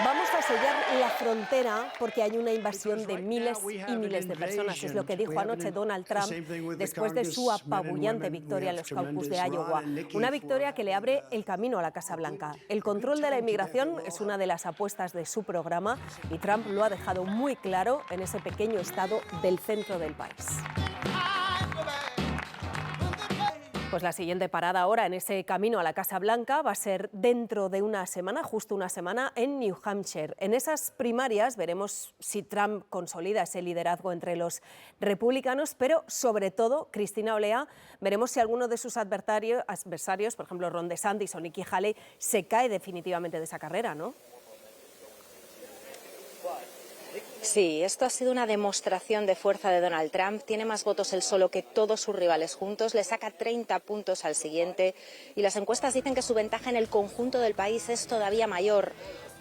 Vamos a sellar la frontera porque hay una invasión de miles y miles de personas. Es lo que dijo anoche Donald Trump después de su apabullante victoria en los caucus de Iowa. Una victoria que le abre el camino a la Casa Blanca. El control de la inmigración es una de las apuestas de su programa y Trump lo ha dejado muy claro en ese pequeño estado del centro del país. Pues la siguiente parada ahora en ese camino a la Casa Blanca va a ser dentro de una semana, justo una semana, en New Hampshire. En esas primarias veremos si Trump consolida ese liderazgo entre los republicanos, pero sobre todo, Cristina Olea, veremos si alguno de sus adversarios, por ejemplo Ron DeSantis o Nikki Haley, se cae definitivamente de esa carrera, ¿no? Sí, esto ha sido una demostración de fuerza de Donald Trump. Tiene más votos él solo que todos sus rivales juntos. Le saca 30 puntos al siguiente. Y las encuestas dicen que su ventaja en el conjunto del país es todavía mayor.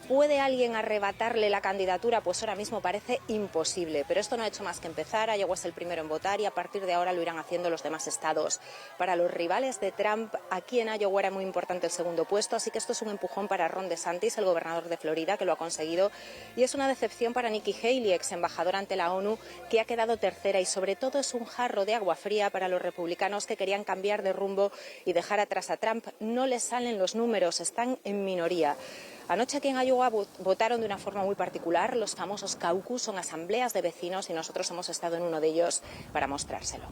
¿Puede alguien arrebatarle la candidatura? Pues ahora mismo parece imposible. Pero esto no ha hecho más que empezar. Iowa es el primero en votar y a partir de ahora lo irán haciendo los demás estados. Para los rivales de Trump, aquí en Iowa era muy importante el segundo puesto, así que esto es un empujón para Ron DeSantis, el gobernador de Florida, que lo ha conseguido. Y es una decepción para Nikki Haley, ex embajadora ante la ONU, que ha quedado tercera. Y sobre todo es un jarro de agua fría para los republicanos que querían cambiar de rumbo y dejar atrás a Trump. No les salen los números, están en minoría. Anoche aquí en Iowa votaron de una forma muy particular. Los famosos caucus son asambleas de vecinos y nosotros hemos estado en uno de ellos para mostrárselo.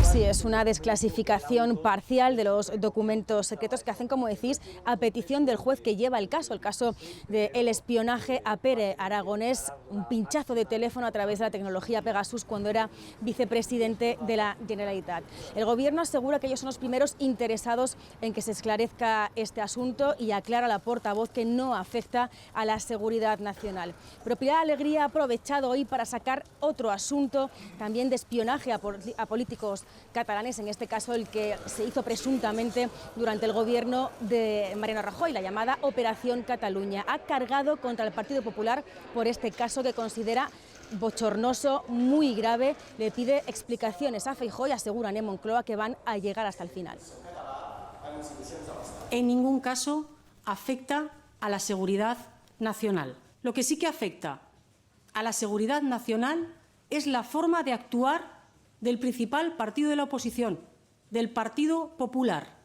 Sí, es una desclasificación parcial de los documentos secretos que hacen, como decís, a petición del juez que lleva el caso del espionaje a Pere Aragonés, un pinchazo de teléfono a través de la tecnología Pegasus cuando era vicepresidente de la Generalitat. El gobierno asegura que ellos son los primeros interesados en que se esclarezca este asunto y aclara la portavoz que no afecta a la seguridad nacional. Pero Pilar Alegría ha aprovechado hoy para sacar otro asunto también de espionaje a políticos catalanes, en este caso el que se hizo presuntamente durante el gobierno de Mariano Rajoy, la llamada Operación Cataluña. Ha cargado contra el Partido Popular por este caso que considera bochornoso, muy grave. Le pide explicaciones a Feijóo y aseguran en Moncloa que van a llegar hasta el final. En ningún caso afecta a la seguridad nacional. Lo que sí que afecta a la seguridad nacional es la forma de actuar del principal partido de la oposición, del Partido Popular,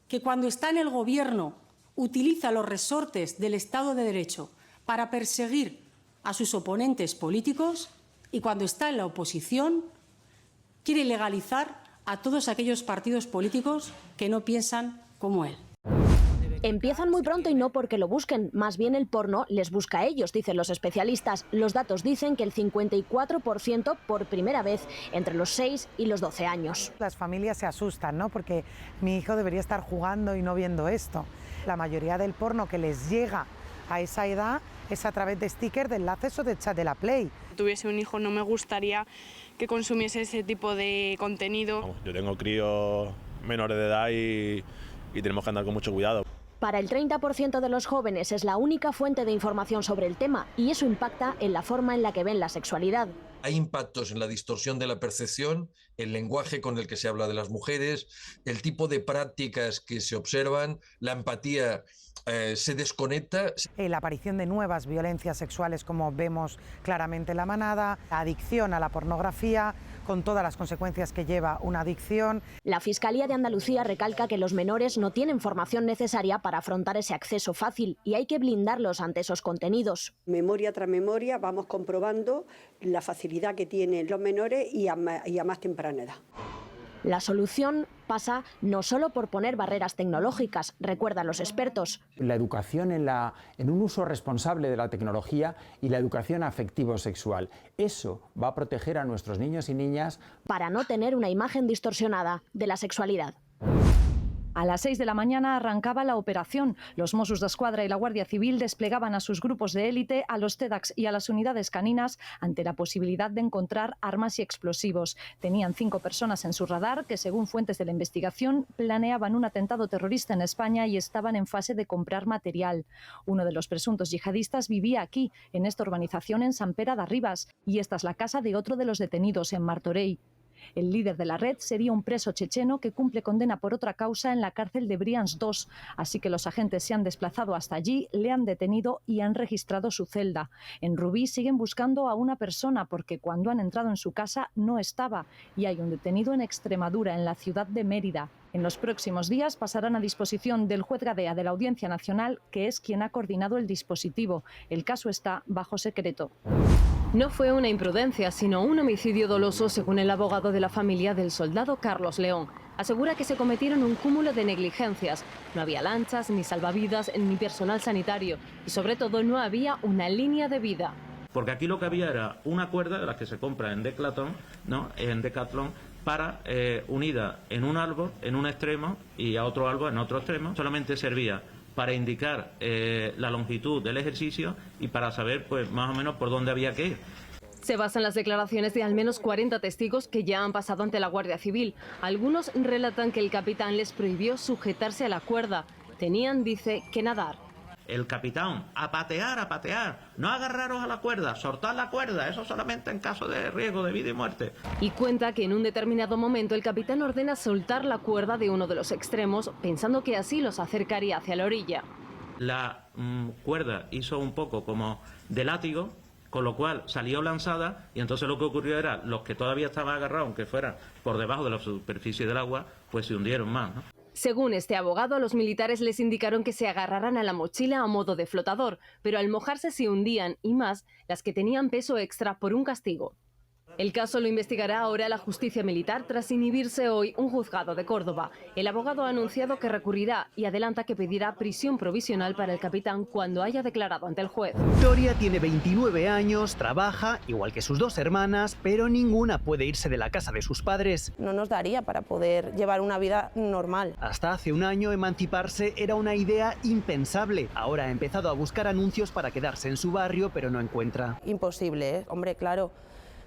que cuando está en el gobierno utiliza los resortes del Estado de Derecho para perseguir a sus oponentes políticos y cuando está en la oposición quiere legalizar a todos aquellos partidos políticos que no piensan como él. Empiezan muy pronto y no porque lo busquen, más bien el porno les busca a ellos, dicen los especialistas. Los datos dicen que el 54% por primera vez entre los 6 y los 12 años. Las familias se asustan, ¿no? Porque mi hijo debería estar jugando y no viendo esto. La mayoría del porno que les llega a esa edad es a través de stickers, de enlaces o de chat de la Play. Si tuviese un hijo no me gustaría que consumiese ese tipo de contenido. Yo tengo críos menores de edad y tenemos que andar con mucho cuidado. Para el 30% de los jóvenes es la única fuente de información sobre el tema y eso impacta en la forma en la que ven la sexualidad. Hay impactos en la distorsión de la percepción, el lenguaje con el que se habla de las mujeres, el tipo de prácticas que se observan, la empatía se desconecta. La aparición de nuevas violencias sexuales, como vemos claramente en La Manada, la adicción a la pornografía, con todas las consecuencias que lleva una adicción. La Fiscalía de Andalucía recalca que los menores no tienen formación necesaria para afrontar ese acceso fácil y hay que blindarlos ante esos contenidos. Memoria tras memoria vamos comprobando la facilidad que tienen los menores y a más temprana edad. La solución pasa no solo por poner barreras tecnológicas, recuerdan los expertos. La educación en un uso responsable de la tecnología y la educación afectivo-sexual. Eso va a proteger a nuestros niños y niñas para no tener una imagen distorsionada de la sexualidad. A las 6 de la mañana arrancaba la operación. Los Mossos d'Esquadra y la Guardia Civil desplegaban a sus grupos de élite, a los TEDx y a las unidades caninas ante la posibilidad de encontrar armas y explosivos. Tenían 5 personas en su radar que, según fuentes de la investigación, planeaban un atentado terrorista en España y estaban en fase de comprar material. Uno de los presuntos yihadistas vivía aquí, en esta urbanización en Sant Pere de Ribes, y esta es la casa de otro de los detenidos en Martorell. El líder de la red sería un preso checheno que cumple condena por otra causa en la cárcel de Briansk 2, así que los agentes se han desplazado hasta allí, le han detenido y han registrado su celda. En Rubí siguen buscando a una persona porque cuando han entrado en su casa no estaba y hay un detenido en Extremadura, en la ciudad de Mérida. En los próximos días pasarán a disposición del juez Gadea de la Audiencia Nacional, que es quien ha coordinado el dispositivo. El caso está bajo secreto. No fue una imprudencia, sino un homicidio doloso, según el abogado de la familia del soldado Carlos León. Asegura que se cometieron un cúmulo de negligencias. No había lanchas, ni salvavidas, ni personal sanitario. Y sobre todo no había una línea de vida. Porque aquí lo que había era una cuerda de las que se compra en Decathlon, ¿no? Para unida en un árbol, en un extremo, y a otro árbol en otro extremo. Solamente servía para indicar la longitud del ejercicio y para saber pues más o menos por dónde había que ir. Se basa en las declaraciones de al menos 40 testigos que ya han pasado ante la Guardia Civil. Algunos relatan que el capitán les prohibió sujetarse a la cuerda. Tenían, dice, que nadar. El capitán, a patear, no agarraros a la cuerda, soltad la cuerda, eso solamente en caso de riesgo de vida y muerte. Y cuenta que en un determinado momento el capitán ordena soltar la cuerda de uno de los extremos, pensando que así los acercaría hacia la orilla. La cuerda hizo un poco como de látigo, con lo cual salió lanzada y entonces lo que ocurrió era los que todavía estaban agarrados, aunque fueran por debajo de la superficie del agua, pues se hundieron más, ¿no? Según este abogado, a los militares les indicaron que se agarraran a la mochila a modo de flotador, pero al mojarse se hundían, y más las que tenían peso extra por un castigo. El caso lo investigará ahora la justicia militar tras inhibirse hoy un juzgado de Córdoba. El abogado ha anunciado que recurrirá y adelanta que pedirá prisión provisional para el capitán cuando haya declarado ante el juez. Victoria tiene 29 años, trabaja, igual que sus dos hermanas, pero ninguna puede irse de la casa de sus padres. No nos daría para poder llevar una vida normal. Hasta hace un año emanciparse era una idea impensable. Ahora ha empezado a buscar anuncios para quedarse en su barrio, pero no encuentra. Imposible, ¿eh? Hombre, claro.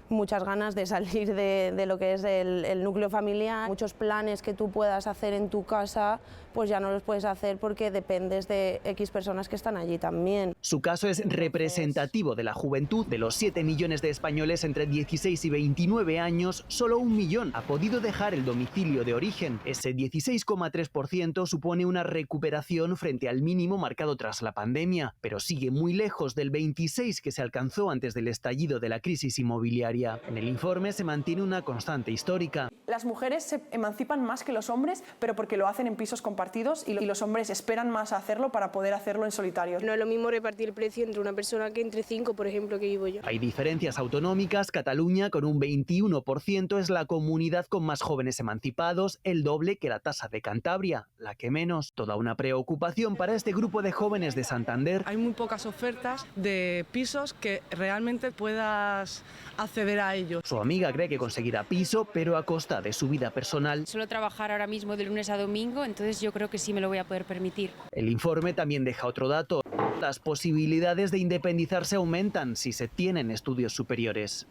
Muchas ganas de salir de lo que es el núcleo familiar. Muchos planes que tú puedas hacer en tu casa, pues ya no los puedes hacer porque dependes de X personas que están allí también. Su caso es representativo de la juventud. De los 7 millones de españoles entre 16 y 29 años, solo 1 millón ha podido dejar el domicilio de origen. Ese 16,3% supone una recuperación frente al mínimo marcado tras la pandemia, pero sigue muy lejos del 26% que se alcanzó antes del estallido de la crisis inmobiliaria. En el informe se mantiene una constante histórica. Las mujeres se emancipan más que los hombres, pero porque lo hacen en pisos compartidos y los hombres esperan más a hacerlo para poder hacerlo en solitario. No es lo mismo repartir el precio entre una persona que entre 5, por ejemplo, que vivo yo. Hay diferencias autonómicas. Cataluña, con un 21%, es la comunidad con más jóvenes emancipados, el doble que la tasa de Cantabria, la que menos. Toda una preocupación para este grupo de jóvenes de Santander. Hay muy pocas ofertas de pisos que realmente puedas acceder a ellos. Su amiga cree que conseguirá piso, pero a costa de su vida personal. Suelo trabajar ahora mismo de lunes a domingo, entonces yo creo que sí me lo voy a poder permitir. El informe también deja otro dato. Las posibilidades de independizarse aumentan si se tienen estudios superiores.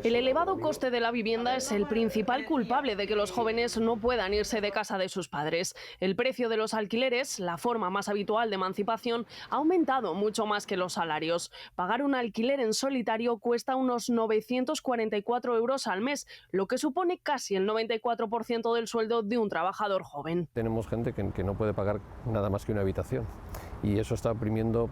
El elevado coste de la vivienda es el principal culpable de que los jóvenes no puedan irse de casa de sus padres. El precio de los alquileres, la forma más habitual de emancipación, ha aumentado mucho más que los salarios. Pagar un alquiler en solitario cuesta unos 944 euros al mes, lo que supone casi el 94% del sueldo de un trabajador joven. Tenemos gente que no puede pagar nada más que una habitación. Y eso está oprimiendo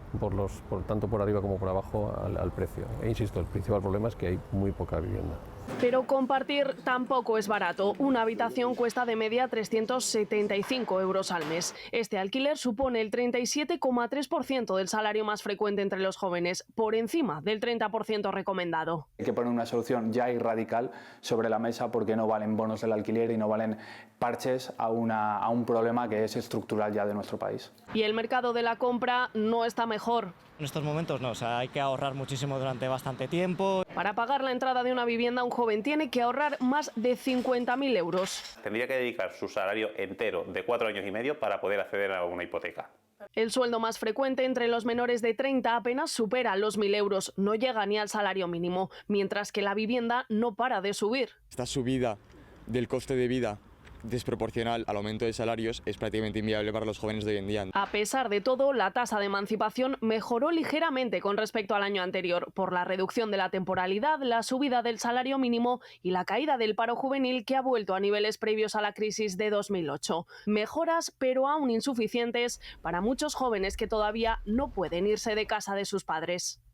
tanto por arriba como por abajo al precio. E insisto, el principal problema es que hay muy poca vivienda. Pero compartir tampoco es barato. Una habitación cuesta de media 375 euros al mes. Este alquiler supone el 37,3% del salario más frecuente entre los jóvenes, por encima del 30% recomendado. Hay que poner una solución ya y radical sobre la mesa porque no valen bonos del alquiler y no valen parches a un problema que es estructural ya de nuestro país. Y el mercado de la compra no está mejor. En estos momentos no, hay que ahorrar muchísimo durante bastante tiempo. Para pagar la entrada de una vivienda, un joven tiene que ahorrar más de 50.000 euros. Tendría que dedicar su salario entero de 4 años y medio para poder acceder a una hipoteca. El sueldo más frecuente entre los menores de 30 apenas supera los 1.000 euros, no llega ni al salario mínimo, mientras que la vivienda no para de subir. Esta subida del coste de vida desproporcional al aumento de salarios es prácticamente inviable para los jóvenes de hoy en día. A pesar de todo, la tasa de emancipación mejoró ligeramente con respecto al año anterior, por la reducción de la temporalidad, la subida del salario mínimo y la caída del paro juvenil, que ha vuelto a niveles previos a la crisis de 2008. Mejoras, pero aún insuficientes para muchos jóvenes que todavía no pueden irse de casa de sus padres.